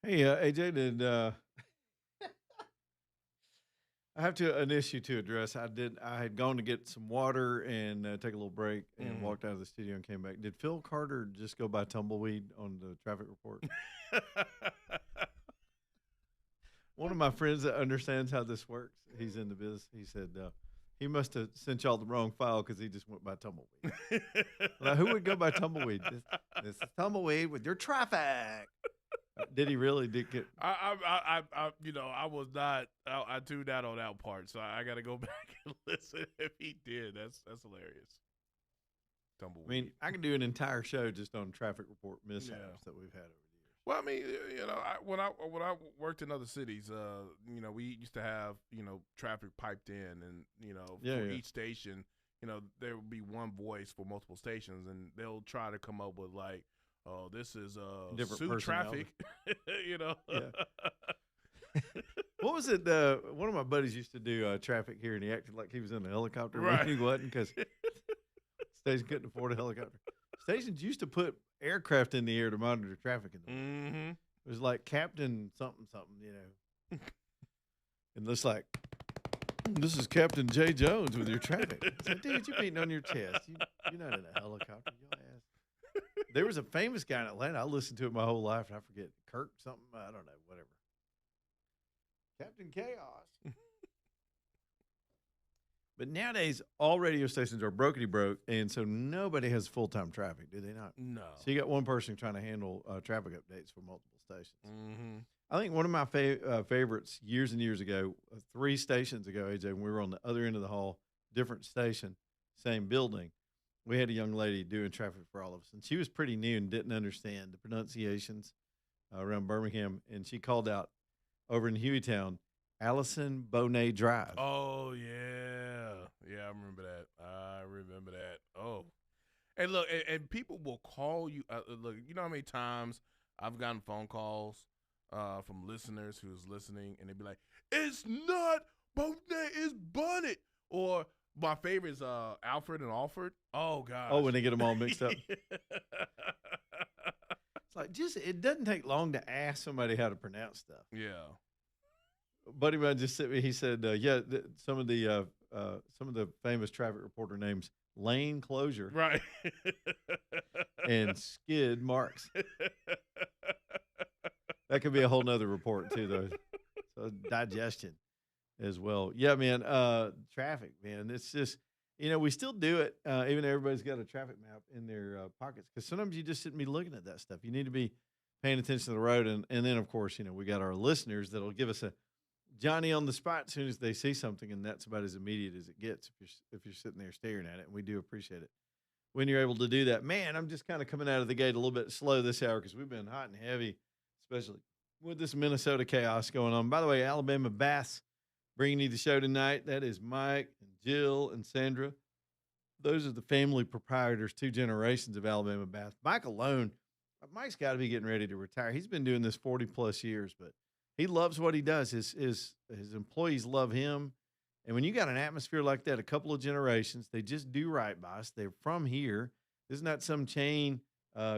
Hey, AJ, did I have an issue to address? I had gone to get some water and take a little break and Mhm. walked out of the studio and came back. Did Phil Carter just go by tumbleweed on the traffic report? One of my friends that understands how this works, he's in the business. He said he must have sent y'all the wrong file because he just went by tumbleweed. Like, who would go by tumbleweed? This is tumbleweed with your traffic. Did he really? Did get? I was not. I tuned out on that part, so I got to go back and listen. If he did, that's hilarious. I mean, Tumbleweed. I can do an entire show just on traffic report Yeah. mishaps that we've had over the years. Well, I mean, when I worked in other cities, we used to have traffic piped in, and Yeah, for yeah. each station, there would be one voice for multiple stations, and they'll try to come up with like, oh, this is Different Sioux personality. traffic, you know. Yeah. What was it? One of my buddies used to do traffic here, and he acted like he was in a helicopter when Right. he wasn't because station couldn't afford a helicopter. Stations used to put aircraft in the air to monitor traffic in the morning. Mm-hmm. It was like Captain something something, and it's like, this is Captain Jay Jones with your traffic. It's like, dude, you're beating on your chest. You're not in a helicopter, your ass. There was a famous guy in Atlanta. I listened to it my whole life, and I forget Kirk something. I don't know, whatever. Captain Chaos. But nowadays, all radio stations are brokety broke, and so nobody has full time traffic, do they not? No. So you got one person trying to handle traffic updates for multiple stations. Mm-hmm. I think one of my favorites years and years ago, 3 stations ago, AJ, when we were on the other end of the hall, different station, same building, we had a young lady doing traffic for all of us, and she was pretty new and didn't understand the pronunciations around Birmingham, and she called out over in Hueytown, Allison Bonet Drive. Oh yeah, yeah. I remember that. Oh, and look, and people will call you. Look, you know how many times I've gotten phone calls from listeners who's listening, and they'd be like, "It's not Bonet, it's Bonnet." Or my favorite is Alfred and Alfred. Oh Oh, gosh. when they get them all mixed up. It's like it doesn't take long to ask somebody how to pronounce stuff. Yeah. Buddy of mine just sent me. He said, "Yeah, some of the famous traffic reporter names: Lane Closure Right. and Skid Marks. That could be a whole nother report too, though. So digestion as well. Yeah, man. Traffic, man. It's just we still do it. Even though everybody's got a traffic map in their pockets, because sometimes you just shouldn't be looking at that stuff. You need to be paying attention to the road, and then of course we got our listeners that'll give us a Johnny on the spot as soon as they see something, and that's about as immediate as it gets if you're sitting there staring at it. And we do appreciate it when you're able to do that. Man, I'm just kind of coming out of the gate a little bit slow this hour because we've been hot and heavy, especially with this Minnesota chaos going on. By the way, Alabama Bass bringing you the show tonight. That is Mike and Jill and Sandra. Those are the family proprietors, 2 generations of Alabama Bass. Mike alone, Mike's got to be getting ready to retire. He's been doing this 40 plus years, but he loves what he does. His employees love him. And when you got an atmosphere like that, a couple of generations, they just do right by us. They're from here. This is not some chain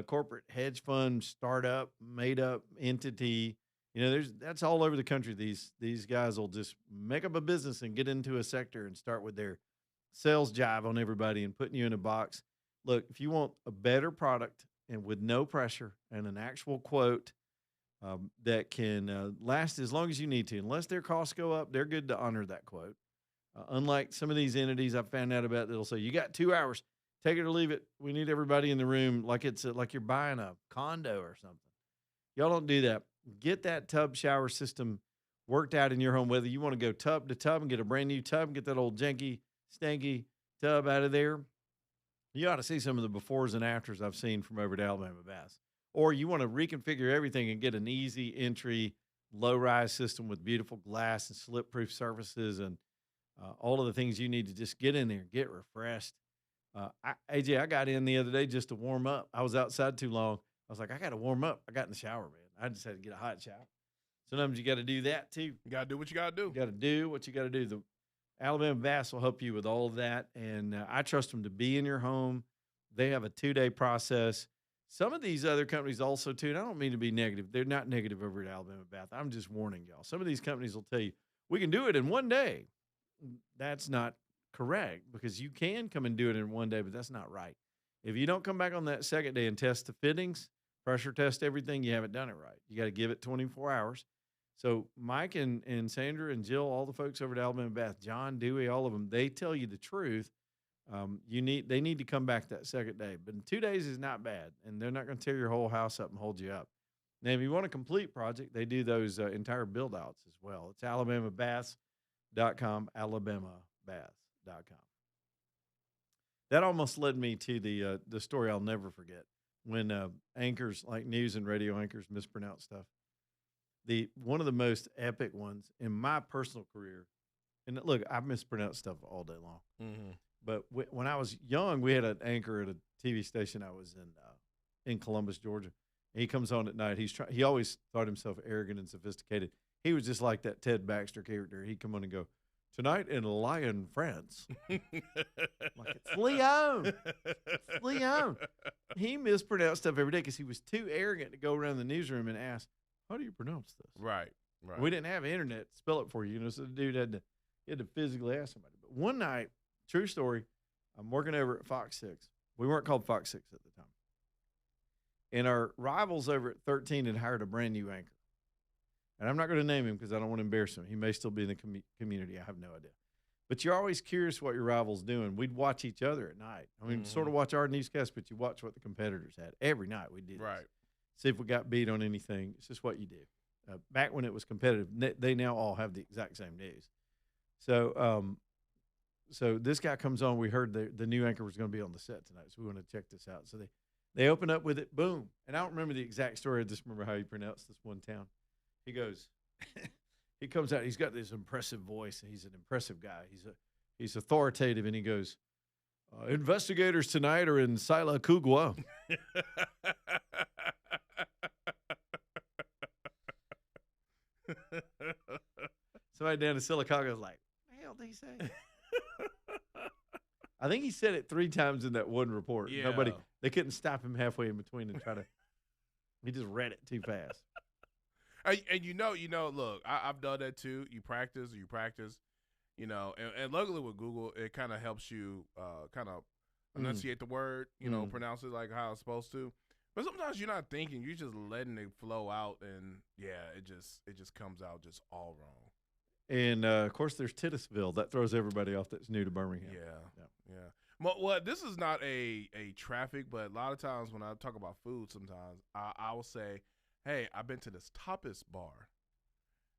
corporate hedge fund startup made up entity. That's all over the country. These guys will just make up a business and get into a sector and start with their sales jive on everybody and putting you in a box. Look, if you want a better product and with no pressure and an actual quote that can last as long as you need to, unless their costs go up, they're good to honor that quote. Unlike some of these entities I've found out about that'll say, you got 2 hours, take it or leave it. We need everybody in the room like it's like you're buying a condo or something. Y'all don't do that. Get that tub shower system worked out in your home, whether you want to go tub to tub and get a brand new tub and get that old janky, stanky tub out of there. You ought to see some of the befores and afters I've seen from over at Alabama Bass. Or you want to reconfigure everything and get an easy entry, low rise system with beautiful glass and slip proof surfaces and all of the things you need to just get in there and get refreshed. AJ, I got in the other day just to warm up. I was outside too long. I was like, I got to warm up. I got in the shower, man. I just had to get a hot shower. Sometimes you got to do that too. You gotta do what you gotta do. You got to do what you got to do. The Alabama Bass will help you with all of that. And I trust them to be in your home. They have a 2-day process. some of these other companies also too, and I don't mean to be negative. They're not negative over at Alabama Bath. I'm just warning y'all. Some of these companies will tell you we can do it in one day. That's not correct because you can come and do it in one day, but that's not right. If you don't come back on that second day and test the fittings, pressure test everything, you haven't done it right. You got to give it 24 hours. So Mike and Sandra and Jill, all the folks over at Alabama Bath, John, Dewey, all of them, they tell you the truth. They need to come back that second day, but in 2 days is not bad, and they're not going to tear your whole house up and hold you up. Now, if you want a complete project, they do those entire build outs as well. It's alabamabaths.com, alabamabaths.com. That almost led me to the story I'll never forget when anchors like news and radio anchors mispronounce stuff. One of the most epic ones in my personal career, and look, I've mispronounced stuff all day long. Mm-hmm. But when I was young, we had an anchor at a TV station I was in Columbus, Georgia. And he comes on at night. He always thought himself arrogant and sophisticated. He was just like that Ted Baxter character. He'd come on and go, "Tonight in Lyon, France." Like, it's Lyon. It's Lyon. He mispronounced stuff every day because he was too arrogant to go around the newsroom and ask, "How do you pronounce this?" Right. We didn't have internet to spell it for you, so the dude had to physically ask somebody. But one night, true story, I'm working over at Fox 6. We weren't called Fox 6 at the time. And our rivals over at 13 had hired a brand new anchor. And I'm not going to name him because I don't want to embarrass him. He may still be in the community. I have no idea. But you're always curious what your rival's doing. We'd watch each other at night. I mean, sort of watch our newscast, but you watch what the competitors had. Every night we did Right. this. See if we got beat on anything. It's just what you do. Back when it was competitive, they now all have the exact same news. So this guy comes on. We heard the new anchor was going to be on the set tonight, so we want to check this out. So they open up with it, boom. And I don't remember the exact story. I just remember how he pronounced this one town. He goes, he comes out. He's got this impressive voice. And he's an impressive guy. He's authoritative, and he goes, "Investigators tonight are in Sila Kugwa." Somebody down in Silicaga was like, "What the hell did he say?" I think he said it 3 times in that one report. Yeah. They couldn't stop him halfway in between and try to. He just read it too fast. And look, I've done that too. You practice, and luckily with Google, it kind of helps you kind of enunciate the word, pronounce it like how it's supposed to. But sometimes you're not thinking, you're just letting it flow out, and it just comes out just all wrong. And of course, there's Titusville. That throws everybody off that's new to Birmingham. Yeah. Well, this is not a traffic, but a lot of times when I talk about food, sometimes I will say, "Hey, I've been to this tapas bar,"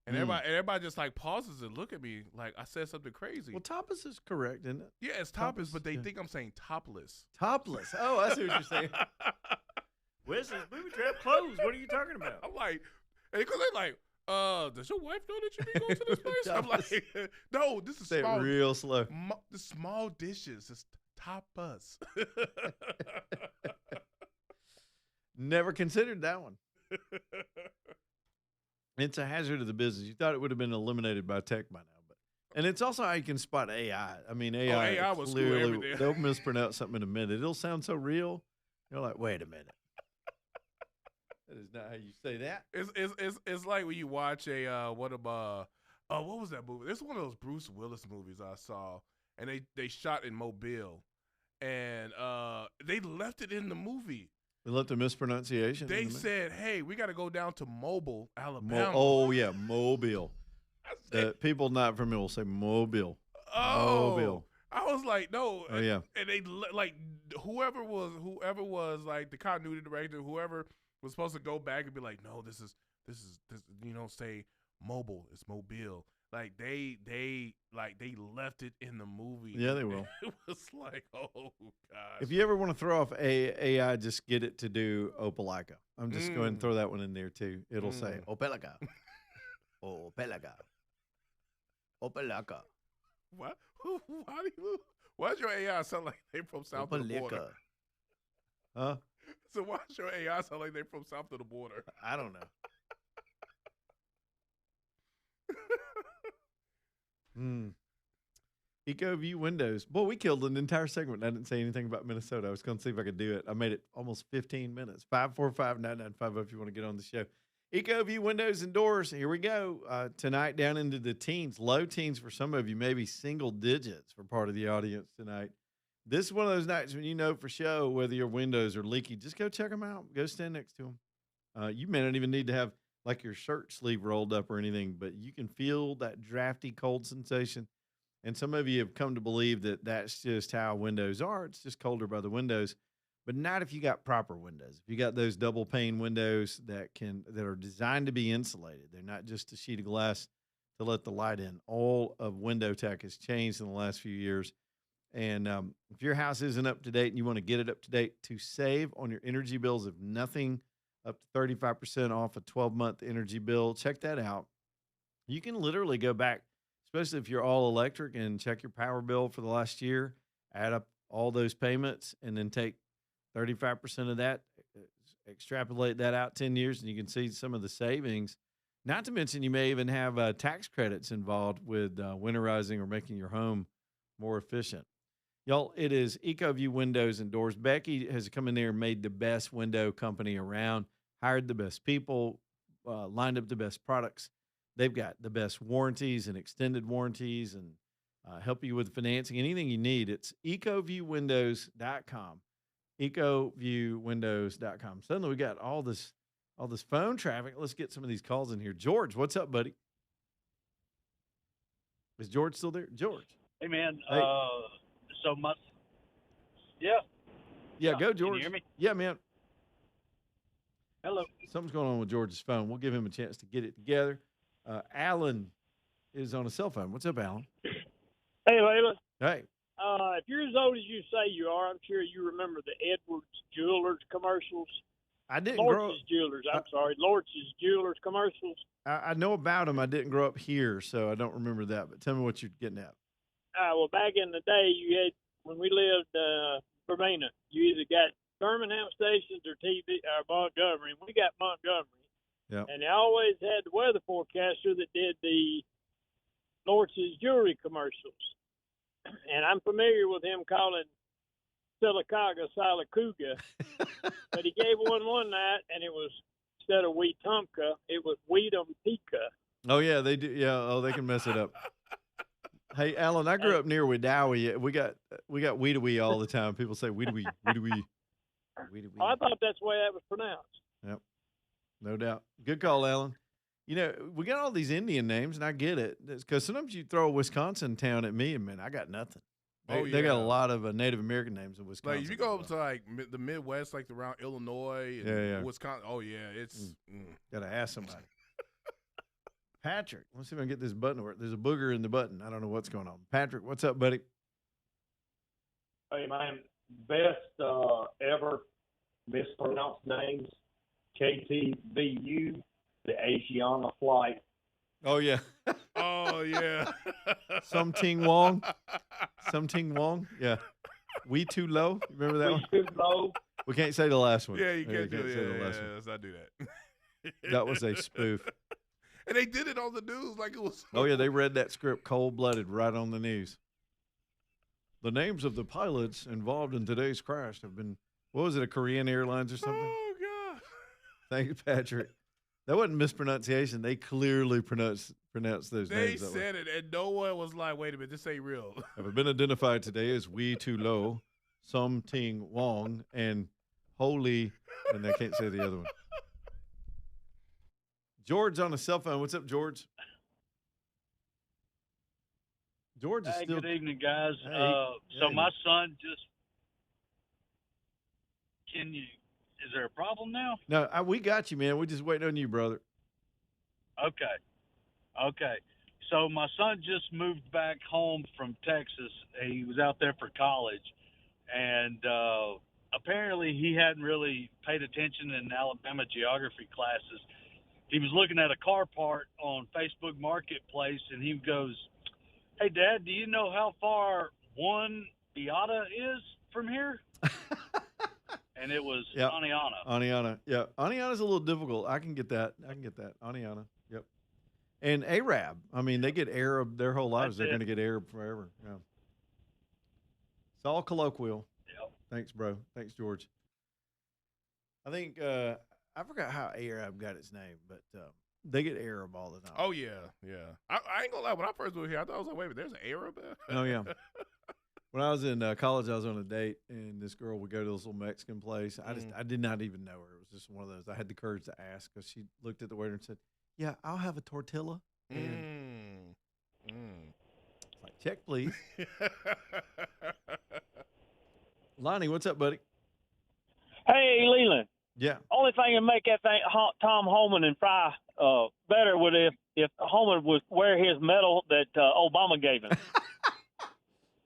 and everybody just like pauses and look at me like I said something crazy. Well, tapas is correct, isn't it? Yeah, it's tapas, but they think I'm saying topless. Topless. Oh, I see what you're saying. Where's this movie trap closed? What are you talking about? I'm like, because they're like, does your wife know that you be going to this place? I'm like, no, this is Say small. it real slow. The small dishes. It's tapas. Never considered that one. It's a hazard of the business. You thought it would have been eliminated by tech by now, and it's also how you can spot AI. I mean, AI will screw clearly everything. they'll mispronounce something in a minute. It'll sound so real. You're like, wait a minute. That is not how you say that. It's like when you watch what was that movie? This is one of those Bruce Willis movies I saw, and they shot in Mobile, and they left it in the movie. They left the mispronunciation. They said, "Hey, we got to go down to Mobile, Alabama." Mobile. People not familiar will say Mobile. Oh, Mobile. I was like, no. Oh yeah. And they like whoever was like the continuity director, whoever was supposed to go back and be like, no, this is say Mobile, it's Mobile. Like they left it in the movie. Yeah, they will. It was like, oh gosh. If you ever want to throw off AI, just get it to do Opelika. I'm just going to throw that one in there too. It'll say Opelika. Opelika. Opelika. What? Why does your AI sound like they from south of the border? Huh? So why does your AI sound like they from south of the border? I don't know. EcoView Windows. Boy, we killed an entire segment. I didn't say anything about Minnesota. I was going to see if I could do it. I made it almost 15 minutes. 545-9950 if you want to get on the show. EcoView Windows and Doors. Here we go. Tonight down into the teens, low teens for some of you, maybe single digits for part of the audience tonight. This is one of those nights when you know for sure whether your windows are leaky. Just go check them out. Go stand next to them. You may not even need to have like your shirt sleeve rolled up or anything, but you can feel that drafty cold sensation. And some of you have come to believe that that's just how windows are. It's just colder by the windows, but not if you got proper windows. If you got those double pane windows that are designed to be insulated, they're not just a sheet of glass to let the light in. All of window tech has changed in the last few years. And if your house isn't up to date and you want to get it up to date to save on your energy bills, if nothing, up to 35% off a 12-month energy bill, check that out. You can literally go back, especially if you're all electric, and check your power bill for the last year, add up all those payments, and then take 35% of that, extrapolate that out 10 years, and you can see some of the savings. Not to mention you may even have tax credits involved with winterizing or making your home more efficient. Y'all, it is EcoView Windows and Doors. Becky has come in there and made the best window company around, hired the best people, lined up the best products. They've got the best warranties and extended warranties and help you with financing, anything you need. It's ecoviewwindows.com, ecoviewwindows.com. Suddenly we got all this phone traffic. Let's get some of these calls in here. George, what's up, buddy? Is George still there? George. Hey, man. Hey. Yeah, go, George. Can you hear me? Yeah, man. Hello. Something's going on with George's phone. We'll give him a chance to get it together. Alan is on a cell phone. What's up, Alan? Hey, Layla. Hey. If you're as old as you say you are, I'm sure you remember the Edwards Jewelers commercials. I didn't grow up. Lortz's Jewelers. Lortz's Jewelers commercials. I know about them. I didn't grow up here, so I don't remember that. But tell me what you're getting at. Well, back in the day, you had, when we lived Vermina, you either got Birmingham stations or TV or Montgomery. We got Montgomery. Yeah. And they always had the weather forecaster that did the Lortz's jewelry commercials. And I'm familiar with him calling Silicaga Silicuga. But he gave one night, and it was, instead of Wetumpka, it was Wetumpika. Oh, yeah, they do. Yeah, oh, they can mess it up. Hey, Alan, I grew up near Wedowee. We got Weedawee all the time. People say Weedawee. Oh, I thought that's the way that was pronounced. Yep, no doubt. Good call, Alan. You know, we got all these Indian names, and I get it. Because sometimes you throw a Wisconsin town at me, and, man, I got nothing. They got a lot of Native American names in Wisconsin. Like, if you go up to, like, the Midwest, like around Illinois and Wisconsin, oh, yeah, it's got to ask somebody. Patrick, let's see if I can get this button to work. There's a booger in the button. I don't know what's going on. Patrick, what's up, buddy? Hey, man, best ever mispronounced names, KTVU, the Asiana flight. Oh, yeah. Oh, yeah. Something Wong. Yeah. We Too Low. You remember that one? We Too Low. We can't say the last one. Yeah, you can't do it. say the last Yeah, one. let's not do that. That was a spoof. And they did it on the news like it was. Oh, yeah, they read that script cold-blooded right on the news. The names of the pilots involved in today's crash have been, what was it, a Korean Airlines or something? Oh, God. Thank you, Patrick. That wasn't mispronunciation. They clearly pronounced those names. They said it, and no one was like, wait a minute, this ain't real. Have been identified today as We Too Low, Something Wong, and Holy, and I can't say the other one. George on a cell phone. What's up, George? George is still. Good evening, guys. Hey, My son just. Is there a problem now? No, we got you, man. We're just waiting on you, brother. Okay. So my son just moved back home from Texas. He was out there for college, and apparently he hadn't really paid attention in Alabama geography classes. He was looking at a car part on Facebook Marketplace, and he goes, "Hey, Dad, do you know how far one Beata is from here?" And it was Aniana. Aniana. Yeah. Aniana's a little difficult. I can get that. Aniana. Yep. And Arab. I mean, they get Arab their whole lives. They're going to get Arab forever. Yeah. It's all colloquial. Yep. Thanks, bro. Thanks, George. I think I forgot how Arab got its name, but they get Arab all the time. Oh yeah, yeah. I ain't gonna lie. When I first moved here, I thought I was like, wait, but there's an Arab. Oh, yeah. When I was in college, I was on a date, and this girl would go to this little Mexican place. I did not even know her. It was just one of those. I had the courage to ask because she looked at the waiter and said, "Yeah, I'll have a tortilla." And it's like, check, please. Lonnie, what's up, buddy? Hey, Leland. Yeah. Only thing that make that thing Tom Homan and Fry better would if Homan would wear his medal that Obama gave him.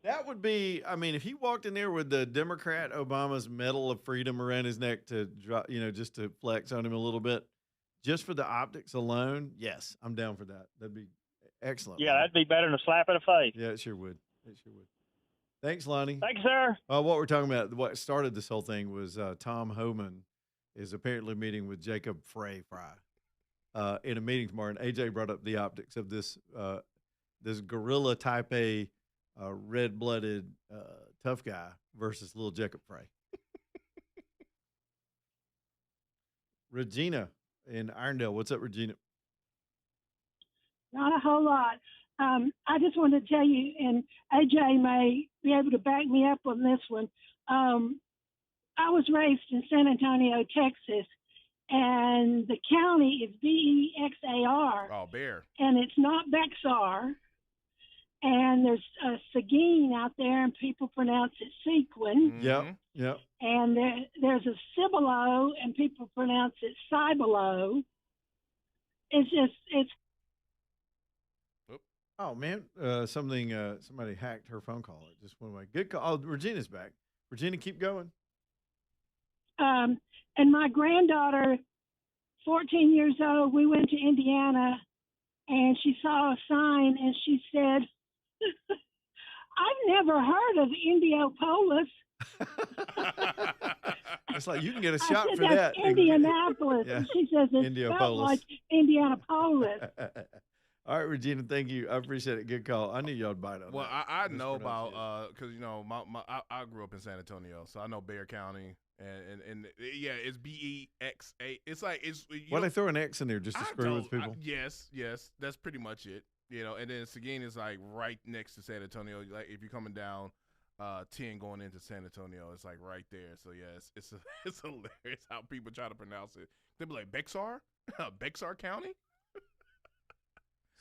That would be, I mean, if he walked in there with the Democrat Obama's Medal of Freedom around his neck to, just to flex on him a little bit, just for the optics alone, yes, I'm down for that. That'd be excellent. Yeah, Lonnie. that'd be better than a slap in the face. Yeah, it sure would. It sure would. Thanks, Lonnie. Thank you, sir. What we're talking about, what started this whole thing was Tom Homan is apparently meeting with Jacob Fry in a meeting tomorrow. And AJ brought up the optics of this gorilla type A red-blooded tough guy versus little Jacob Fry. Regina in Irondale. What's up, Regina? Not a whole lot. I just wanted to tell you, and AJ may be able to back me up on this one. I was raised in San Antonio, Texas, and the county is Bexar. Oh, Bear. And it's not Bexar. And there's Seguin out there, and people pronounce it Sequin. Mm-hmm. Yep. And there's a Cibolo, and people pronounce it Cibolo. It's Oh man, somebody hacked her phone call. It just went away. Good call. Oh, Regina's back. Regina, keep going. And my granddaughter, 14 years old, we went to Indiana, and she saw a sign, and she said, "I've never heard of Indiopolis." It's like you can get a I shot said, for "That's that. Indianapolis." Yeah. And she says, "It's Indiopolis. spelled like Indianapolis." All right, Regina, thank you. I appreciate it. Good call. I knew y'all'd bite on Well, that. I know about Mispronunciation. because I grew up in San Antonio, so I know Bexar County, and yeah, it's Bexa. It's like Why they throw an X in there just to screw with people? Yes, that's pretty much it. And then Seguin is like right next to San Antonio. Like if you're coming down 10 going into San Antonio, it's like right there. So yeah, it's hilarious how people try to pronounce it. They'll be like Bexar, Bexar County.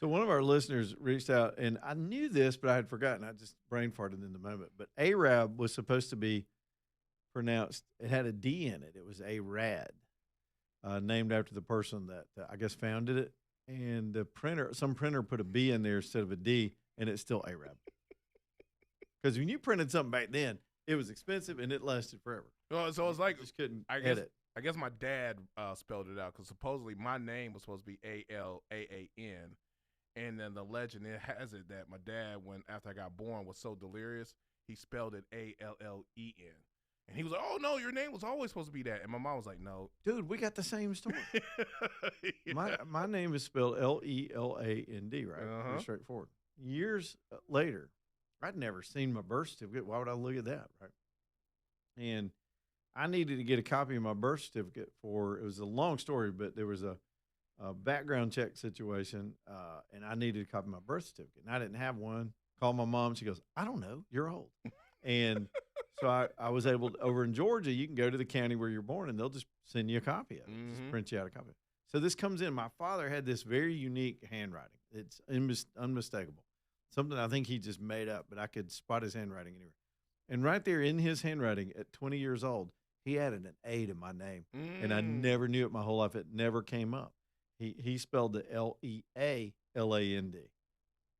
So one of our listeners reached out, and I knew this, but I had forgotten. I just brain farted in the moment. But Arab was supposed to be pronounced. It had a D in it. It was Arad, named after the person that I guess founded it. And some printer put a B in there instead of a D, and it's still Arab. Because when you printed something back then, it was expensive and it lasted forever. Well, so it's You like just couldn't I guess edit. I guess my dad spelled it out because supposedly my name was supposed to be Alaaan. And then the legend it has it that my dad, after I got born, was so delirious, he spelled it Allen. And he was like, "Oh no, your name was always supposed to be that." And my mom was like, "No, Dude, we got the same story. Yeah. My name is spelled Leland, right? Uh-huh. Pretty straightforward. Years later, I'd never seen my birth certificate. Why would I look at that, right? And I needed to get a copy of my birth certificate it was a long story, but there was a background check situation, and I needed a copy of my birth certificate. And I didn't have one. Called my mom. She goes, "I don't know. You're old." And so I was able to, over in Georgia, you can go to the county where you're born, and they'll just send you a copy of it. Just Mhm. print you out a copy. So this comes in. My father had this very unique handwriting. It's unmistakable. Something I think he just made up, but I could spot his handwriting anywhere. And right there in his handwriting at 20 years old, he added an A to my name. And I never knew it my whole life. It never came up. He spelled the Lealand.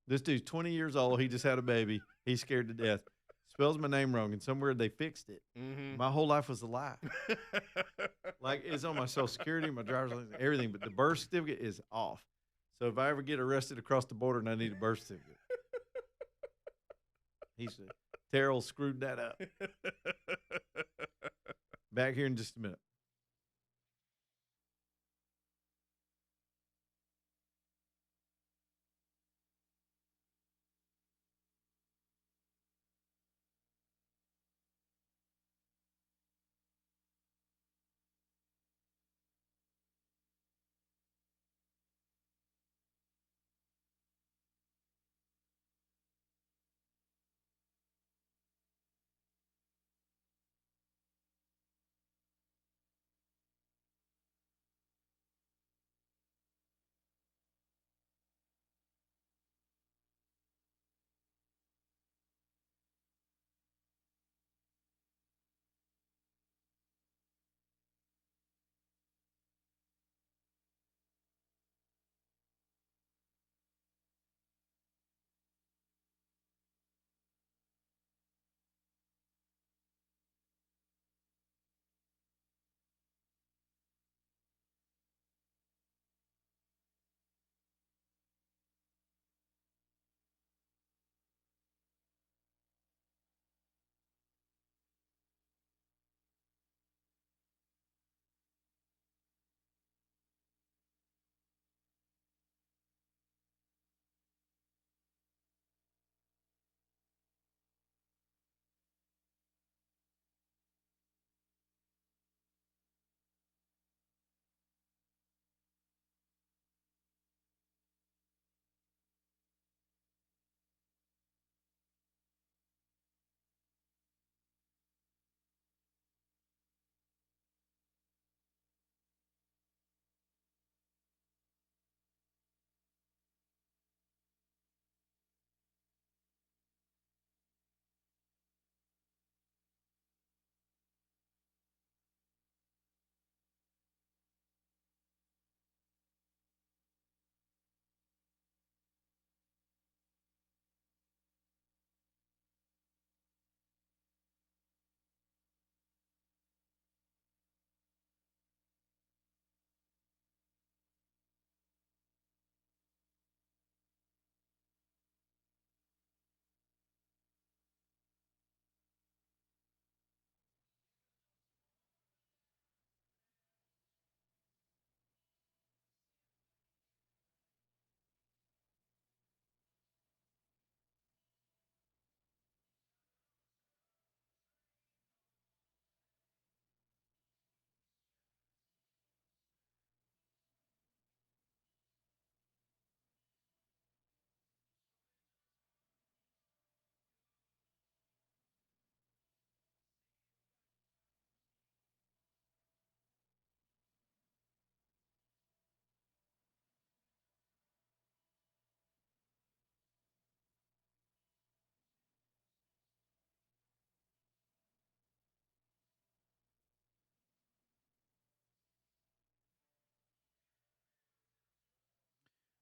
This dude's 20 years old. He just had a baby. He's scared to death. Spells my name wrong, and somewhere they fixed it. Mhm. My whole life was a lie. Like, it's on my Social Security, my driver's license, everything, but the birth certificate is off. So if I ever get arrested across the border and I need a birth certificate, Terrell screwed that up. Back here in just a minute.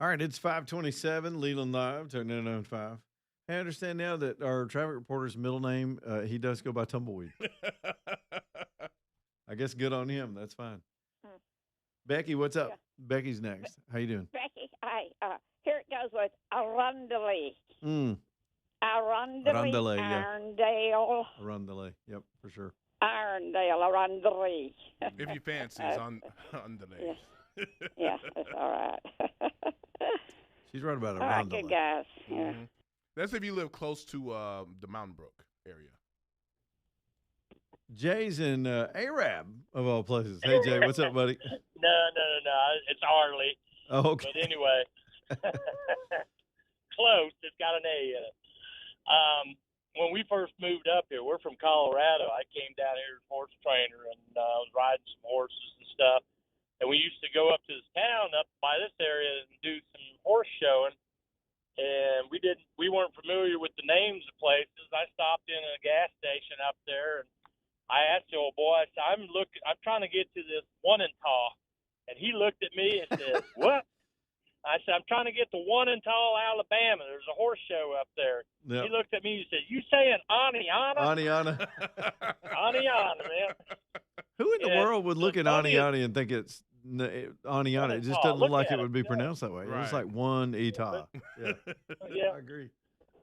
All right, it's 527 Leland Live, turn 995. I understand now that our traffic reporter's middle name, he does go by Tumbleweed. I guess good on him. That's fine. Hmm. Becky, what's up? Yeah. Becky's next. How you doing? Becky, here it goes with Arundel. Mm, Arundel, Arundel, yeah. Arundel, Arundel. Yep, for sure. Arundel, Arundel. If you fancy, it's on the Yeah. leg. Yeah, that's all right. She's right about All right, Arundel. good guys. Yeah. Mhm. That's if you live close to the Mountain Brook area. Jay's in Arab, of all places. Hey, Jay, what's up, buddy? No. It's Harley. Oh, okay. But anyway, close. It's got an A in it. When we first moved up here, we're from Colorado. I came down here as a horse trainer and was riding some horses and stuff. And we used to go up to this town up by this area and do some horse showing. And we weren't familiar with the names of places. I stopped in a gas station up there and I asked the old boy, I said, I'm trying to get to this one in Tall. And he looked at me and said, what? I said, I'm trying to get to one in Tall, Alabama. There's a horse show up there. Yep. He looked at me and said, you saying Aniana? Aniana. Aniana, man. Who in the Yeah, world would look at funniest- Aniana and think it's Aniana? It just Oh, doesn't look look like at it would be it. pronounced that way. It's Right. like one Eta. Yeah, Yeah. I agree.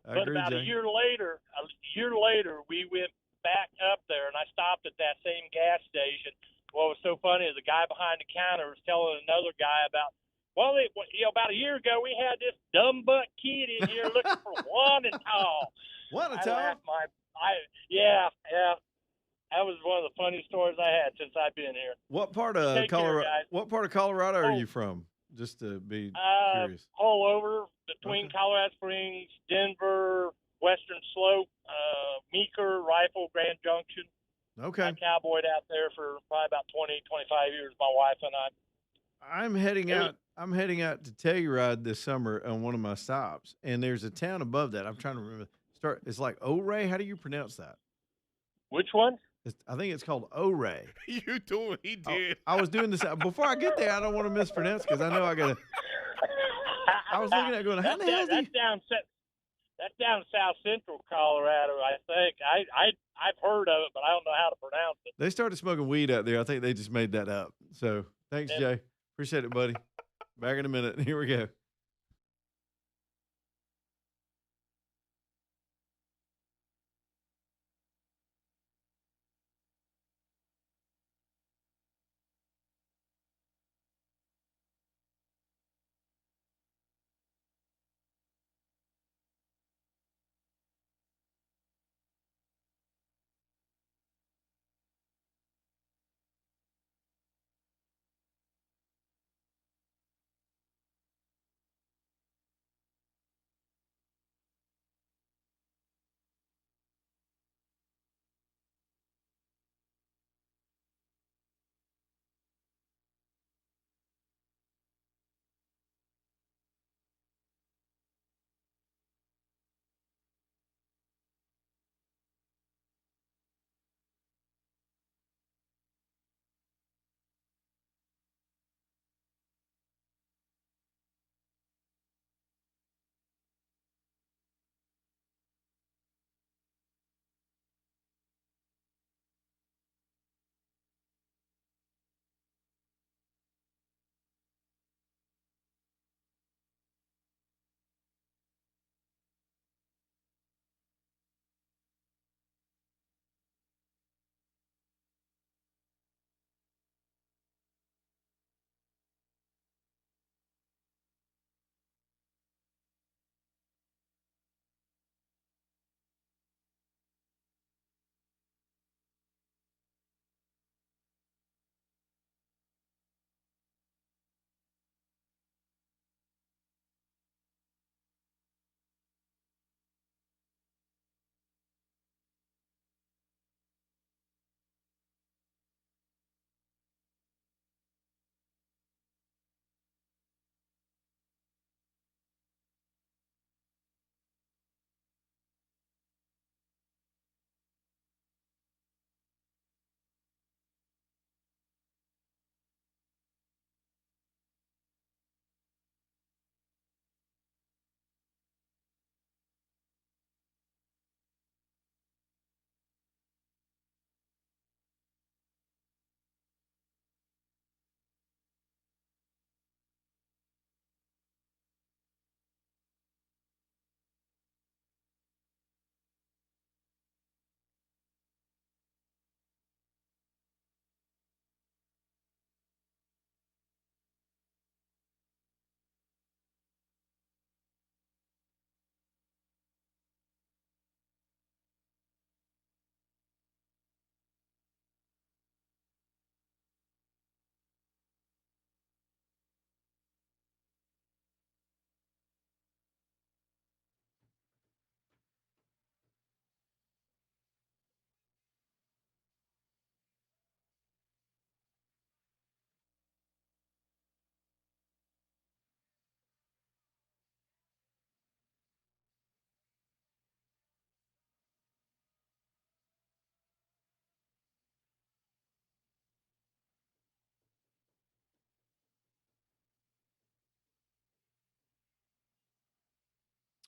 I But agree, about Jay. a year later, we went back up there, and I stopped at that same gas station. What was so funny is the guy behind the counter was telling another guy about, about a year ago we had this dumb butt kid in here looking for one and tall. What a I time. laughed yeah. That was one of the funniest stories I had since I've been here. What part of Take care, Colorado? guys. What part of Colorado are Oh. you from? Just to be curious. All over between Okay. Colorado Springs, Denver, Western Slope, Meeker, Rifle, Grand Junction. Okay. I cowboyed out there for probably about 20, 25 years, my wife and I. I'm heading out. I'm heading out to Telluride this summer on one of my stops, and there's a town above that. I'm trying to remember. It's like Ouray. How do you pronounce that? Which one? I think it's called Ouray. You doing what he did. I was doing this before I get there. I don't want to mispronounce because I know I gotta. I was looking at it going, how the hell do you? That's down South Central Colorado, I think. I've heard of it, but I don't know how to pronounce it. They started smoking weed out there. I think they just made that up. So thanks, Yeah. Jay. Appreciate it, buddy. Back in a minute. Here we go.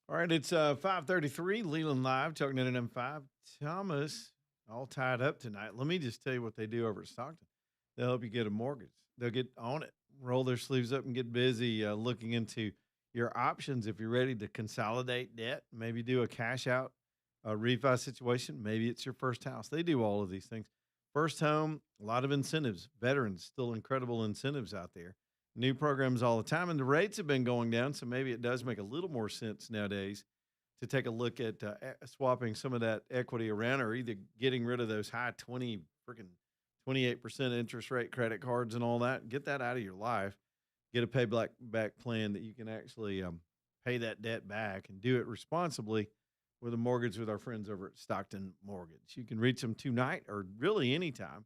All right, it's 5:33, Leland Live, talking to M5. Thomas, all tied up tonight. Let me just tell you what they do over at Stockton. They'll help you get a mortgage. They'll get on it, roll their sleeves up, and get busy looking into your options if you're ready to consolidate debt, maybe do a cash out refi situation. Maybe it's your first house. They do all of these things. First home, a lot of incentives. Veterans, still incredible incentives out there. New programs all the time, and the rates have been going down, so maybe it does make a little more sense nowadays to take a look at swapping some of that equity around, or either getting rid of those high 28% interest rate credit cards and all that. Get that out of your life. Get a payback plan that you can actually pay that debt back and do it responsibly with a mortgage with our friends over at Stockton Mortgage. You can reach them tonight or really anytime.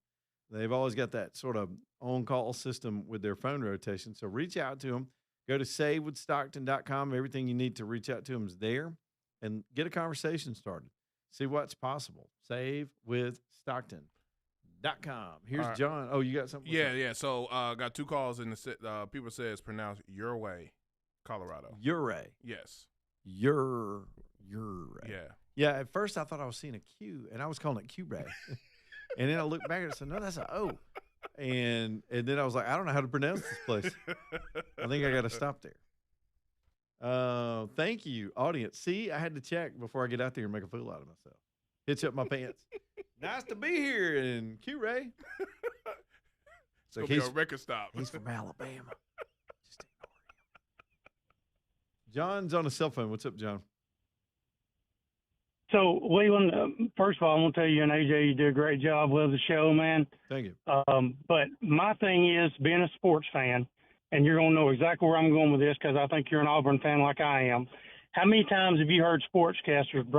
They've always got that sort of on-call system with their phone rotation. So reach out to them. Go to savewithstockton.com. Everything you need to reach out to them is there. And get a conversation started. See what's possible. SaveWithStockton.com. Here's right. John. Oh, you got something? Yeah. So got two calls in the people say it's pronounced your way, Colorado. Ure. Yes. Ure. Yeah. Yeah, at first I thought I was seeing a Q, and I was calling it Q-Ray. And then I looked back and I said, no, that's an O. And then I was like, I don't know how to pronounce this place. I think I got to stop there. Thank you, audience. See, I had to check before I get out there and make a fool out of myself. Hitch up my pants. Nice to be here in Q-Ray. So he's a record stop. He's from Alabama. Just ignore him. John's on a cell phone. What's up, John? So, Leland, first of all, I want to tell you and AJ, you do a great job. Love the show, man. Thank you. But my thing is being a sports fan, and you're going to know exactly where I'm going with this because I think you're an Auburn fan like I am. How many times have you heard sportscasters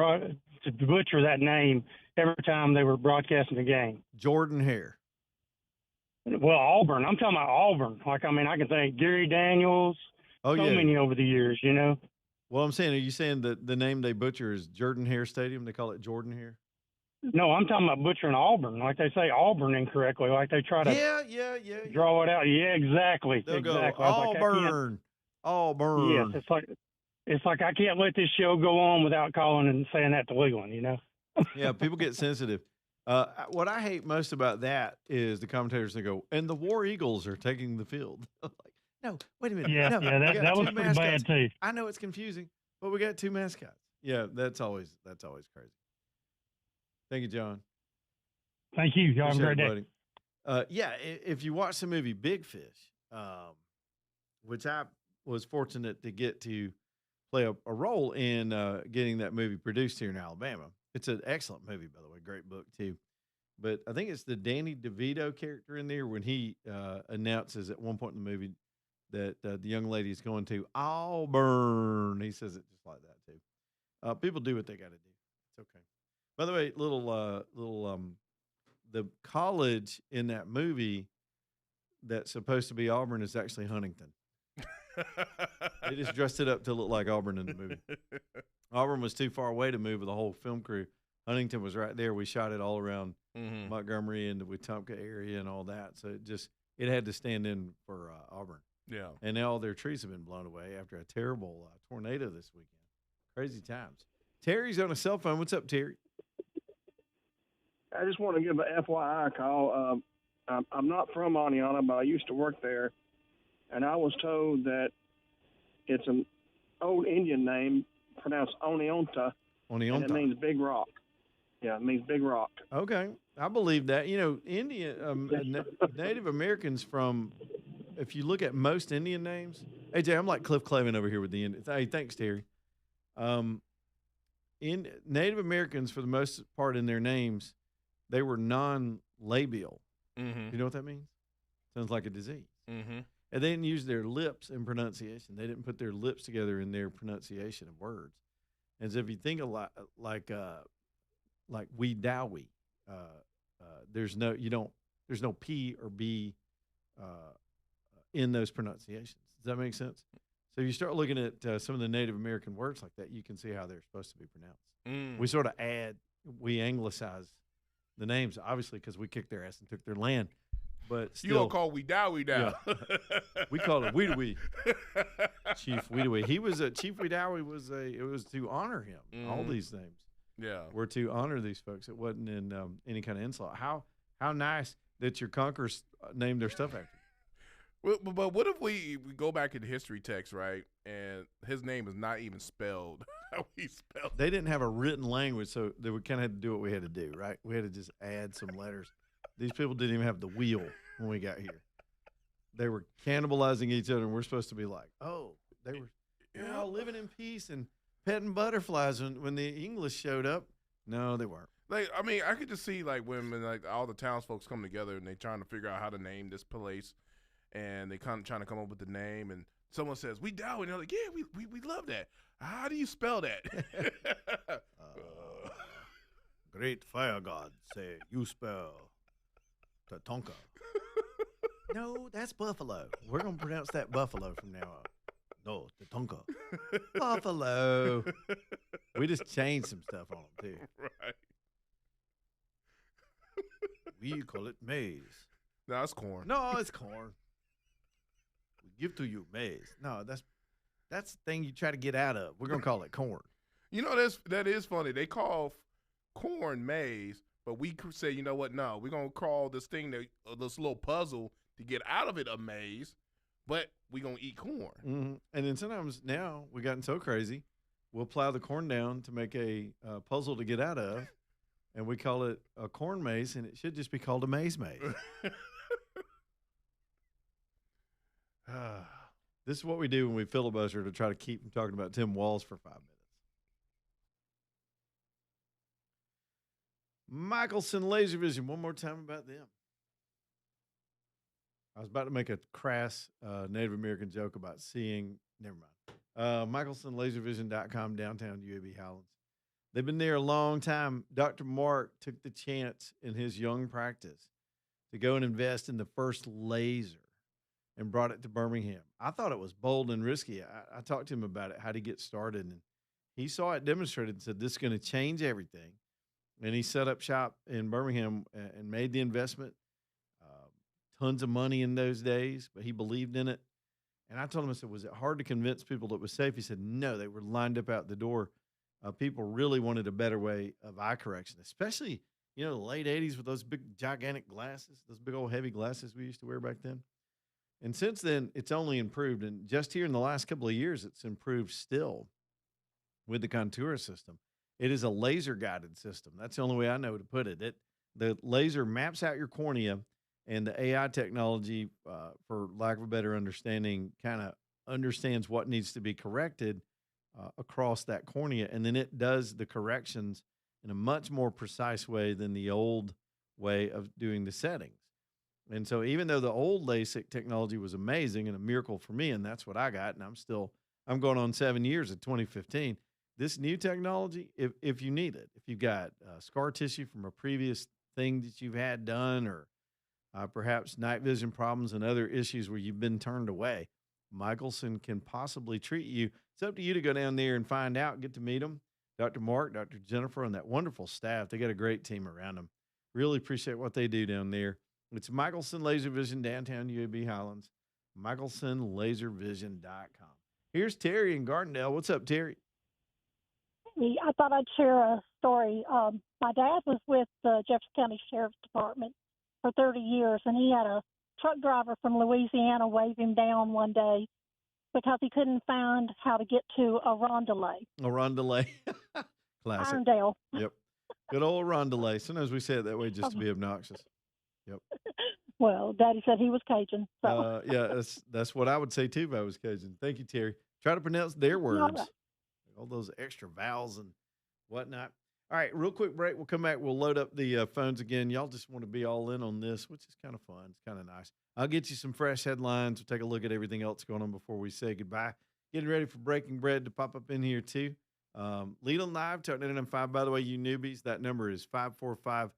to butcher that name every time they were broadcasting the game? Jordan Hare. Well, Auburn. I'm talking about Auburn. I can think Gary Daniels. Oh, so yeah. many over the years, you know. Well, I'm saying, are you saying that the name they butcher is Jordan Hare Stadium? They call it Jordan Hare? No, I'm talking about butchering Auburn. Like they say Auburn incorrectly. Like they try to draw it out. Yeah, exactly. They'll exactly. go Auburn. Auburn. Yes, it's like I can't let this show go on without calling and saying that to Leland, you know? Yeah, people get sensitive. What I hate most about that is the commentators that go, and the War Eagles are taking the field. Like, no, wait a minute. Yeah, no, that was pretty bad too. I know it's confusing, but we got two mascots. Yeah, that's always crazy. Thank you, John. Thank you. Y'all have a great day. Yeah, if you watch the movie Big Fish, which I was fortunate to get to play a role in getting that movie produced here in Alabama. It's an excellent movie, by the way. Great book, too. But I think it's the Danny DeVito character in there when he announces at one point in the movie that the young lady is going to Auburn. He says it just like that, too. People do what they got to do. It's okay. By the way, the college in that movie that's supposed to be Auburn is actually Huntington. They just dressed it up to look like Auburn in the movie. Auburn was too far away to move with the whole film crew. Huntington was right there. We shot it all around Montgomery and the Wetumpka area and all that. So it had to stand in for Auburn. Yeah. And now all their trees have been blown away after a terrible tornado this weekend. Crazy times. Terry's on a cell phone. What's up, Terry? I just want to give an FYI call. I'm not from Oneonta, but I used to work there, and I was told that it's an old Indian name pronounced Oneonta, and it means big rock. Yeah, it means big rock. Okay, I believe that. You know, Native Americans if you look at most Indian names, AJ, I'm like Cliff Clavin over here with the Indians. Hey, thanks, Terry. In Native Americans, for the most part, in their names, they were non-labial. Mm-hmm. You know what that means? Sounds like a disease. Mm-hmm. And they didn't use their lips in pronunciation. They didn't put their lips together in their pronunciation of words. And so if you think a lot like we dowie, there's no P or B in those pronunciations. Does that make sense? So if you start looking at some of the Native American words like that, you can see how they're supposed to be pronounced. We sort of we anglicize the names, obviously, because we kicked their ass and took their land. but You don't still, call we down. we call it Weedowie. Chief Weedowie. He was a Chief Weedowie it was to honor him. All these names. Yeah. Were to honor these folks. It wasn't in any kind of insult. How nice that your conquerors named their stuff after you. But what if we go back in history text, right? And his name is not even spelled how we spelled. They didn't have a written language, so they would kind of have to do what we had to do, right? We had to just add some letters. These people didn't even have the wheel when we got here. They were cannibalizing each other, and we're supposed to be like, oh, they were all living in peace and petting butterflies when the English showed up. No, they weren't. Like, I mean, I could just see like when like all the townsfolk come together and they trying to figure out how to name this place, and they kind of trying to come up with the name, and someone says we down, and they're like, yeah, we love that. How do you spell that? Great fire god say you spell Tatonka. No, that's buffalo. We're gonna pronounce that buffalo from now on. No, Tatonka. Buffalo. We just changed some stuff on them too. Right. We call it maize. No, it's corn. No, it's corn. We give to you maize. No, that's the thing you try to get out of. We're gonna call it corn. You know, that is funny. They call corn maize, but we say, you know what? No, we're gonna call this thing this little puzzle to get out of it a maze, but we're gonna eat corn. Mm-hmm. And then sometimes now we gotten so crazy, we'll plow the corn down to make a puzzle to get out of, and we call it a corn maze, and it should just be called a maze. This is what we do when we filibuster to try to keep from talking about Tim Walz for 5 minutes. Michelson Laser Vision. One more time about them. I was about to make a crass Native American joke about seeing. Never mind. MichelsonLaserVision.com, downtown UAB Highlands. They've been there a long time. Dr. Mark took the chance in his young practice to go and invest in the first laser and brought it to Birmingham. I thought it was bold and risky. I talked to him about it, how to get started, and he saw it demonstrated and said, this is going to change everything. And he set up shop in Birmingham and made the investment. Tons of money in those days, but he believed in it. And I told him, I said, was it hard to convince people that it was safe? He said, no, they were lined up out the door. People really wanted a better way of eye correction, especially, the late 80s with those big, gigantic glasses, those big old heavy glasses we used to wear back then. And since then, it's only improved. And just here in the last couple of years, it's improved still with the Contoura system. It is a laser-guided system. That's the only way I know to put it. The laser maps out your cornea, and the AI technology, for lack of a better understanding, kind of understands what needs to be corrected across that cornea. And then it does the corrections in a much more precise way than the old way of doing the settings. And so even though the old LASIK technology was amazing and a miracle for me, and that's what I got, and I'm going on 7 years at 2015, this new technology, if you need it, if you've got scar tissue from a previous thing that you've had done, or perhaps night vision problems and other issues where you've been turned away, Michelson can possibly treat you. It's up to you to go down there and find out, get to meet them. Dr. Mark, Dr. Jennifer, and that wonderful staff. They got a great team around them. Really appreciate what they do down there. It's Michelson Laser Vision, downtown UAB Highlands, MichelsonLaserVision.com. Here's Terry in Gardendale. What's up, Terry? I thought I'd share a story. My dad was with the Jefferson County Sheriff's Department for 30 years, and he had a truck driver from Louisiana wave him down one day because he couldn't find how to get to a Rondelay. A Rondelay. Classic. Irondale. Yep. Good old Rondelay. Sometimes we say it that way just to be obnoxious. Yep. Well, Daddy said he was Cajun. So. Yeah, that's what I would say too if I was Cajun. Thank you, Terry. Try to pronounce their words. All those extra vowels and whatnot. All right, real quick break. We'll come back. We'll load up the phones again. Y'all just want to be all in on this, which is kind of fun. It's kind of nice. I'll get you some fresh headlines. We'll take a look at everything else going on before we say goodbye. Getting ready for Breaking Bread to pop up in here too. Lead on live, Talk 995. By the way, you newbies, that number is 545-9950.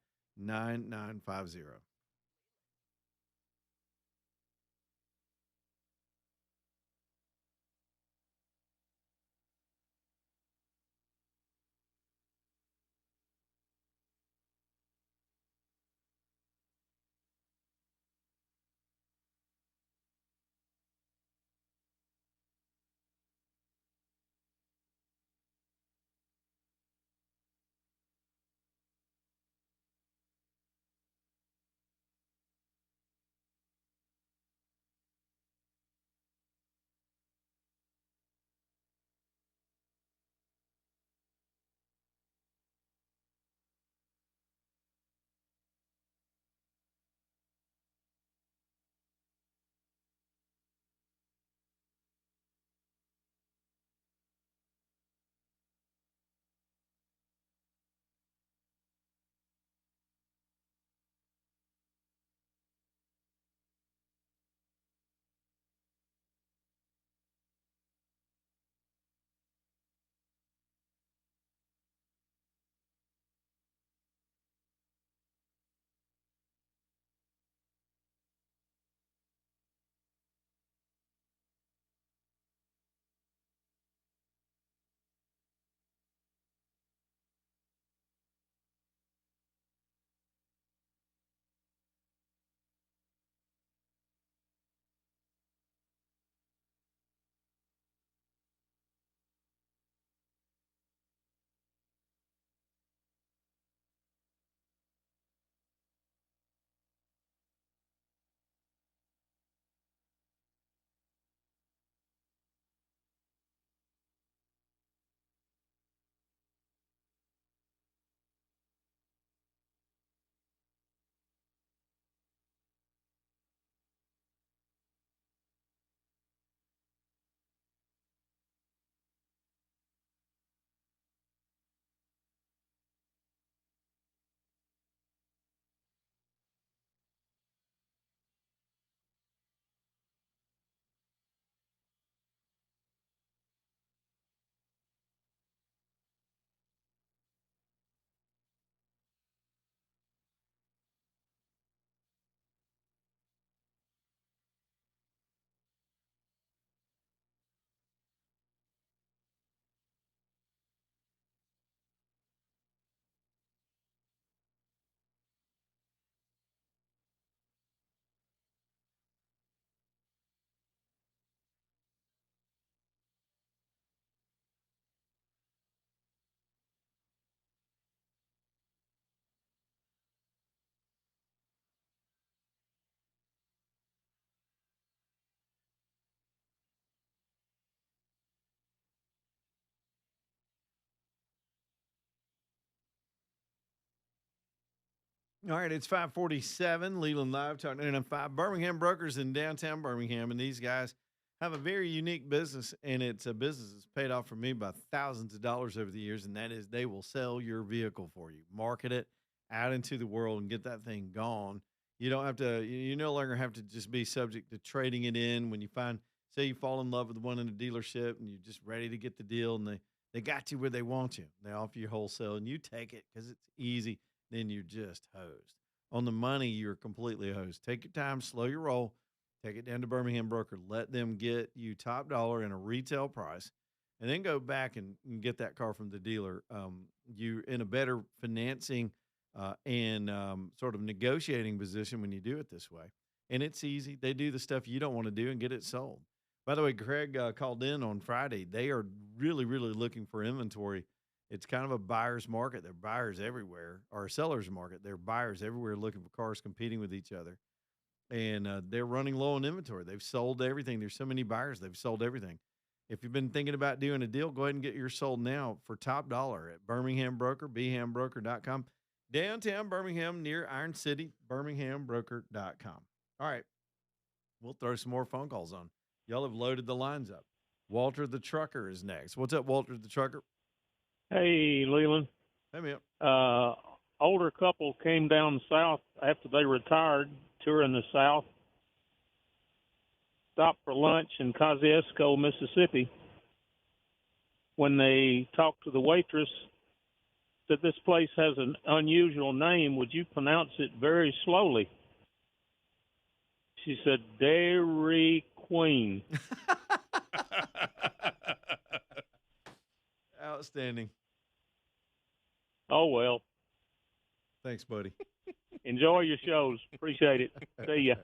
All right, it's 547, Leland Live, talking 995 Birmingham Brokers in downtown Birmingham. And these guys have a very unique business, and it's a business that's paid off for me by thousands of dollars over the years, and that is they will sell your vehicle for you, market it out into the world, and get that thing gone. You don't have to, you no longer have to just be subject to trading it in when you find, say you fall in love with one in a dealership and you're just ready to get the deal, and they got you where they want you. They offer you wholesale, and you take it because it's easy. Then you're just hosed. On the money, you're completely hosed. Take your time, slow your roll, take it down to Birmingham Broker. Let them get you top dollar in a retail price, and then go back and get that car from the dealer. You're in a better financing and sort of negotiating position when you do it this way. And it's easy. They do the stuff you don't want to do and get it sold. By the way, Craig called in on Friday. They are really, really looking for inventory. It's kind of a buyer's market. They're buyers everywhere, or a seller's market. They're buyers everywhere looking for cars competing with each other. And they're running low on inventory. They've sold everything. There's so many buyers. They've sold everything. If you've been thinking about doing a deal, go ahead and get yours sold now for top dollar at Birmingham Broker, bhambroker.com. Downtown Birmingham near Iron City, birminghambroker.com. All right. We'll throw some more phone calls on. Y'all have loaded the lines up. Walter the Trucker is next. What's up, Walter the Trucker? Hey, Leland. Hey, man. Older couple came down south after they retired, touring the South. Stopped for lunch in Kosciuszko, Mississippi. When they talked to the waitress, said, "This place has an unusual name. Would you pronounce it very slowly?" She said, "Dairy Queen." Outstanding. Oh, well. Thanks, buddy. Enjoy your shows. Appreciate it. See ya.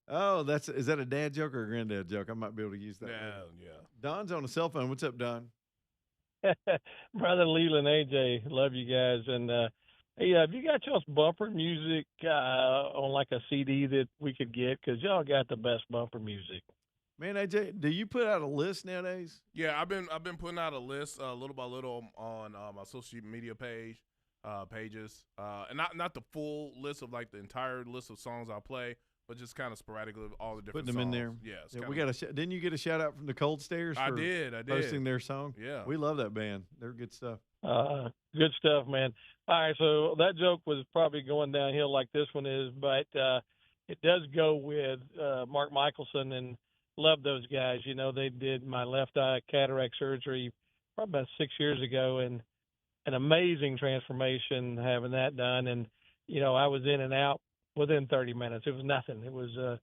Oh, is that a dad joke or a granddad joke? I might be able to use that. Yeah. Don's on a cell phone. What's up, Don? Brother Leland, AJ, love you guys. And hey, have you got y'all's bumper music on like a CD that we could get? Because y'all got the best bumper music. Man, AJ, do you put out a list nowadays? Yeah, I've been putting out a list little by little on my social media pages, and not the full list of like the entire list of songs I'll play, but just kind of sporadically all the different Putting them songs. in there. Yeah, we got didn't you get a shout out from the Cold Stairs? I did. Posting their song. Yeah, we love that band. They're good stuff. Good stuff, man. All right, so that joke was probably going downhill like this one is, but it does go with Mark Michelson, and love those guys. You know, they did my left eye cataract surgery probably about 6 years ago, and an amazing transformation having that done. And, you know, I was in and out within 30 minutes. It was nothing. It was a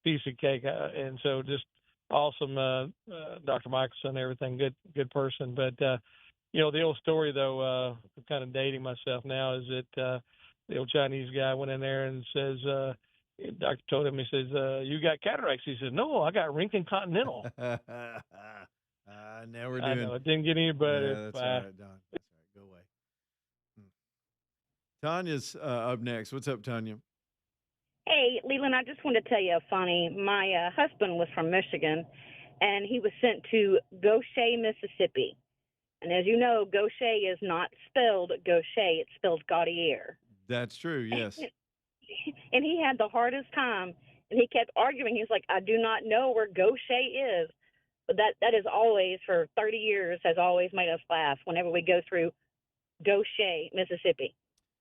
piece of cake. And so just awesome, Dr. Michelson, everything, good person. But, you know, the old story, though, I'm kind of dating myself now, is that the old Chinese guy went in there and says, doctor told him, he says, "You got cataracts?" He says, "No, I got Rincon Continental." Now we're doing. I know, it didn't get any better. Yeah, that's all right, Don. That's all right. Go away. Tanya's up next. What's up, Tanya? Hey, Leland, I just wanted to tell you a funny. My husband was from Michigan, and he was sent to Gaucher, Mississippi. And as you know, Gaucher is not spelled Gaucher. It's spelled Gautier. That's true, yes. And he had the hardest time, and he kept arguing. He's like, "I do not know where Gaucher is." But that is always, for 30 years, has always made us laugh whenever we go through Gaucher, Mississippi.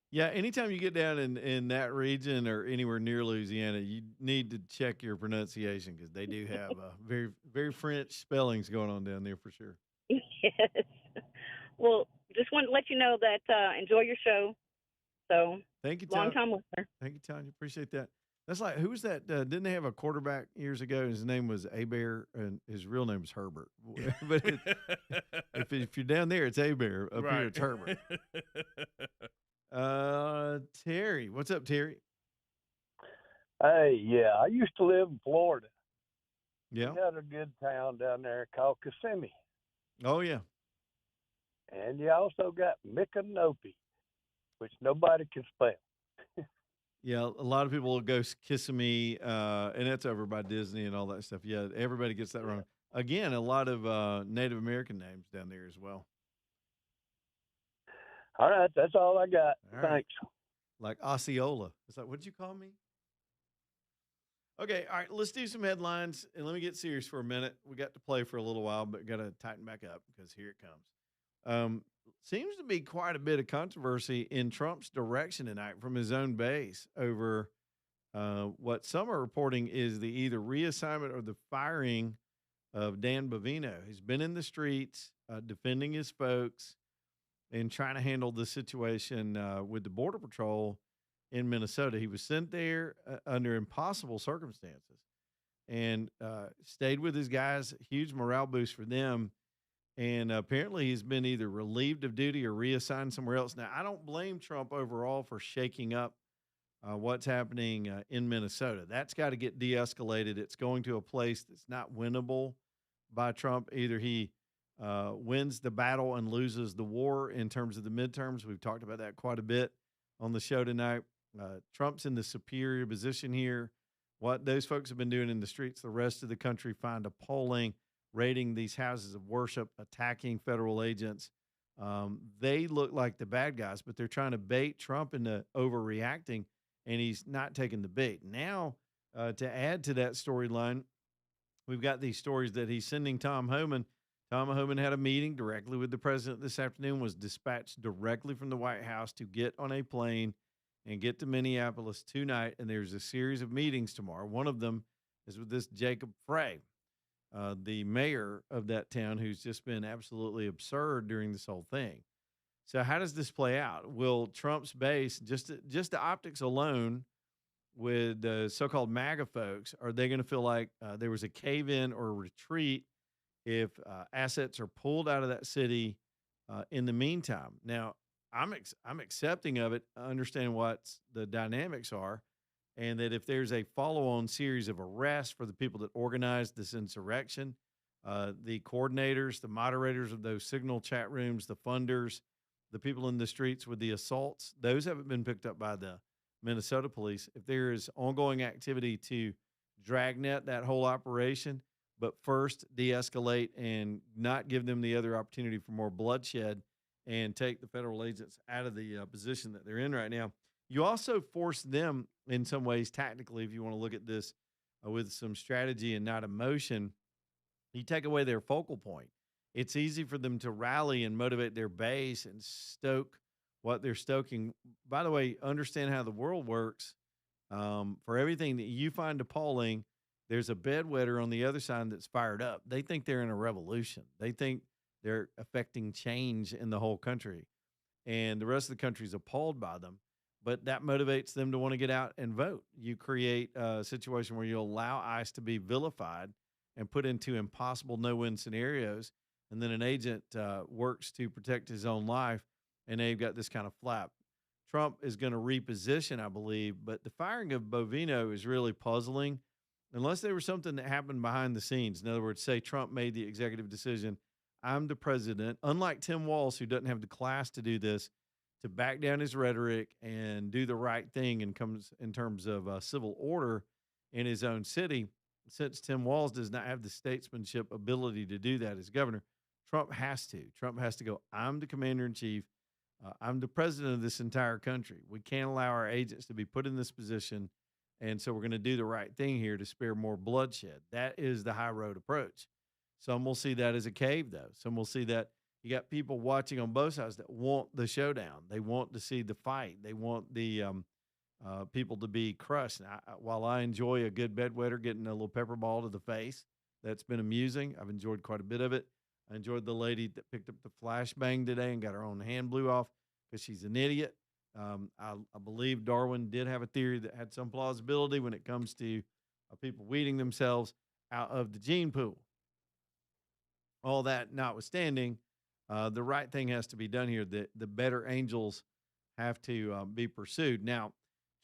Yeah, anytime you get down in that region or anywhere near Louisiana, you need to check your pronunciation because they do have very, very French spellings going on down there for sure. Yes. Well, just wanted to let you know that enjoy your show. So, thank you, long time listener. Thank you, Tanya. Appreciate that. That's like, who was that? Didn't they have a quarterback years ago? His name was Abear, and his real name was Herbert. But if you're down there, it's Abear. Up here, it's Herbert. Terry, what's up, Terry? Hey, yeah, I used to live in Florida. Yeah. We had a good town down there called Kissimmee. Oh, yeah. And you also got Micanopy, which nobody can spell. Yeah, a lot of people will go Kissimmee, and that's over by Disney and all that stuff. Yeah, everybody gets that wrong. Again, a lot of Native American names down there as well. All right, that's all I got. All Thanks. Right. like Osceola. It's like, what'd you call me? Okay, all right, let's do some headlines, and let me get serious for a minute. We got to play for a little while, but got to tighten back up because here it comes. Seems to be quite a bit of controversy in Trump's direction tonight from his own base over what some are reporting is the either reassignment or the firing of Dan Bovino. He's been in the streets defending his folks and trying to handle the situation with the Border Patrol in Minnesota. He was sent there under impossible circumstances and stayed with his guys, huge morale boost for them. And apparently he's been either relieved of duty or reassigned somewhere else. Now, I don't blame Trump overall for shaking up what's happening in Minnesota. That's got to get de-escalated. It's going to a place that's not winnable by Trump. Either he wins the battle and loses the war in terms of the midterms. We've talked about that quite a bit on the show tonight. Trump's in the superior position here. What those folks have been doing in the streets, the rest of the country find appalling, raiding these houses of worship, attacking federal agents. They look like the bad guys, but they're trying to bait Trump into overreacting, and he's not taking the bait. Now, to add to that storyline, we've got these stories that he's sending Tom Homan. Tom Homan had a meeting directly with the president this afternoon, was dispatched directly from the White House to get on a plane and get to Minneapolis tonight. And there's a series of meetings tomorrow. One of them is with this Jacob Frey, the mayor of that town, who's just been absolutely absurd during this whole thing. So how does this play out? Will Trump's base, just the optics alone with the so-called MAGA folks, are they going to feel like there was a cave-in or a retreat if assets are pulled out of that city in the meantime? Now, I'm accepting of it, understanding what the dynamics are, and that if there's a follow-on series of arrests for the people that organized this insurrection, the coordinators, the moderators of those signal chat rooms, the funders, the people in the streets with the assaults, those haven't been picked up by the Minnesota police. If there is ongoing activity to dragnet that whole operation, but first de-escalate and not give them the other opportunity for more bloodshed and take the federal agents out of the position that they're in right now, you also force them in some ways tactically, if you want to look at this with some strategy and not emotion, you take away their focal point. It's easy for them to rally and motivate their base and stoke what they're stoking. By the way, understand how the world works. For everything that you find appalling, there's a bedwetter on the other side that's fired up. They think they're in a revolution. They think they're affecting change in the whole country. And the rest of the country is appalled by them. But that motivates them to want to get out and vote. You create a situation where you allow ICE to be vilified and put into impossible no-win scenarios. And then an agent works to protect his own life, and they've got this kind of flap. Trump is going to reposition, I believe, but the firing of Bovino is really puzzling unless there was something that happened behind the scenes. In other words, say Trump made the executive decision, I'm the president, unlike Tim Walz, who doesn't have the class to do this, to back down his rhetoric and do the right thing and comes in terms of civil order in his own city. Since Tim Walz does not have the statesmanship ability to do that as governor, Trump has to. Trump has to go, I'm the commander-in-chief. I'm the president of this entire country. We can't allow our agents to be put in this position, and so we're going to do the right thing here to spare more bloodshed. That is the high road approach. Some will see that as a cave, though. Some will see that you got people watching on both sides that want the showdown. They want to see the fight. They want the people to be crushed. Now, while I enjoy a good bedwetter getting a little pepper ball to the face, that's been amusing. I've enjoyed quite a bit of it. I enjoyed the lady that picked up the flashbang today and got her own hand blew off because she's an idiot. I believe Darwin did have a theory that had some plausibility when it comes to people weeding themselves out of the gene pool. All that notwithstanding, the right thing has to be done here. The better angels have to be pursued. Now,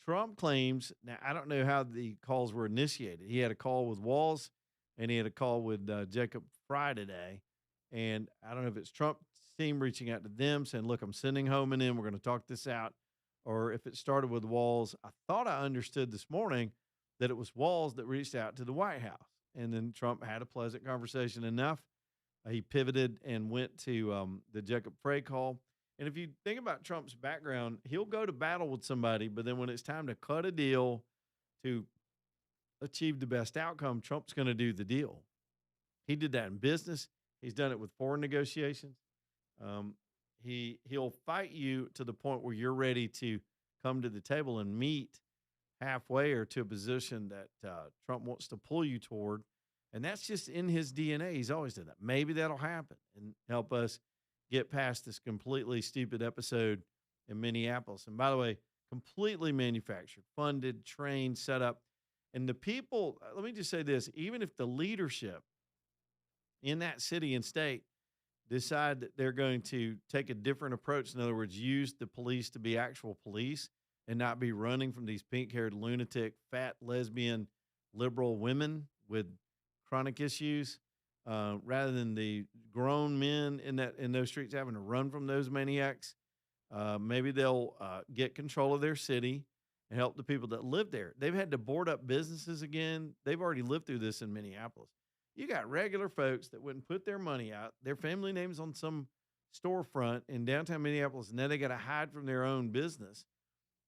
Trump claims, now I don't know how the calls were initiated. He had a call with Walz and he had a call with Jacob Frey today. And I don't know if it's Trump's team reaching out to them saying, look, I'm sending Homan in. We're going to talk this out. Or if it started with Walz. I thought I understood this morning that it was Walz that reached out to the White House. And then Trump had a pleasant conversation enough. He pivoted and went to the Jacob Frey call. And if you think about Trump's background, he'll go to battle with somebody, but then when it's time to cut a deal to achieve the best outcome, Trump's going to do the deal. He did that in business. He's done it with foreign negotiations. He'll fight you to the point where you're ready to come to the table and meet halfway or to a position that Trump wants to pull you toward. And that's just in his DNA. He's always done that. Maybe that'll happen and help us get past this completely stupid episode in Minneapolis. And by the way, completely manufactured, funded, trained, set up. And the people, let me just say this, even if the leadership in that city and state decide that they're going to take a different approach, in other words, use the police to be actual police and not be running from these pink-haired, lunatic, fat, lesbian, liberal women with chronic issues, rather than the grown men in those streets having to run from those maniacs. Maybe they'll get control of their city and help the people that live there. They've had to board up businesses again. They've already lived through this in Minneapolis. You got regular folks that wouldn't put their money out, their family names on some storefront in downtown Minneapolis, and then they got to hide from their own business.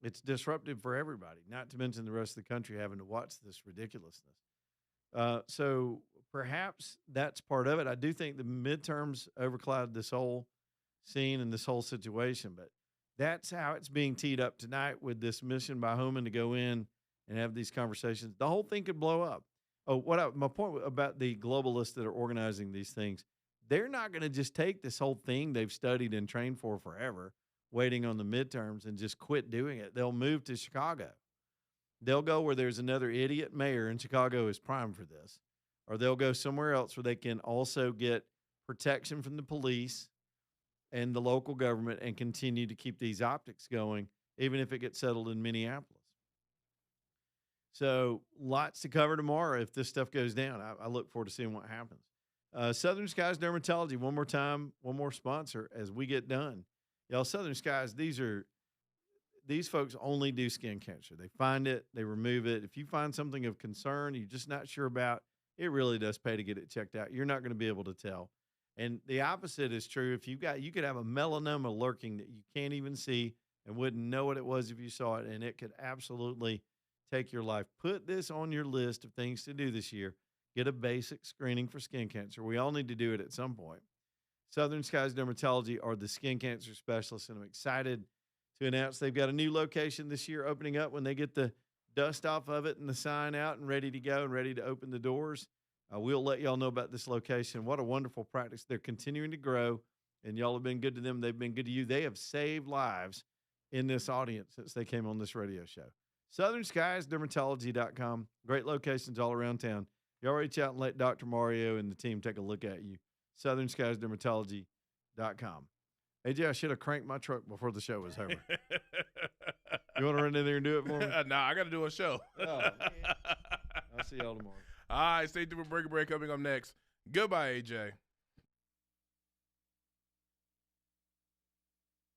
It's disruptive for everybody, not to mention the rest of the country having to watch this ridiculousness. So perhaps that's part of it. I do think the midterms overclouded this whole scene and this whole situation, but that's how it's being teed up tonight with this mission by Homan to go in and have these conversations. The whole thing could blow up. Oh, my point about the globalists that are organizing these things, they're not going to just take this whole thing they've studied and trained for forever, waiting on the midterms, and just quit doing it. They'll move to Chicago. They'll go where there's another idiot mayor, and Chicago is prime for this. Or they'll go somewhere else where they can also get protection from the police and the local government and continue to keep these optics going, even if it gets settled in Minneapolis. So lots to cover tomorrow if this stuff goes down. I look forward to seeing what happens. Southern Skies Dermatology, one more time, one more sponsor as we get done. Y'all, Southern Skies, these folks only do skin cancer. They find it, they remove it. If you find something of concern you're just not sure about, it really does pay to get it checked out. You're not going to be able to tell. And the opposite is true. If you could have a melanoma lurking that you can't even see and wouldn't know what it was if you saw it, and it could absolutely take your life. Put this on your list of things to do this year. Get a basic screening for skin cancer. We all need to do it at some point. Southern Skies Dermatology are the skin cancer specialists, and I'm excited to announce they've got a new location this year opening up when they get the dust off of it and the sign out and ready to go and ready to open the doors. We'll let y'all know about this location. What a wonderful practice. They're continuing to grow, and y'all have been good to them. They've been good to you. They have saved lives in this audience since they came on this radio show. SouthernSkiesDermatology.com. Great locations all around town. Y'all reach out and let Dr. Mario and the team take a look at you. SouthernSkiesDermatology.com. AJ, I should have cranked my truck before the show was over. You want to run in there and do it for me? No, I got to do a show. Oh, I'll see y'all tomorrow. All right, stay tuned for Break a Break coming up next. Goodbye, AJ.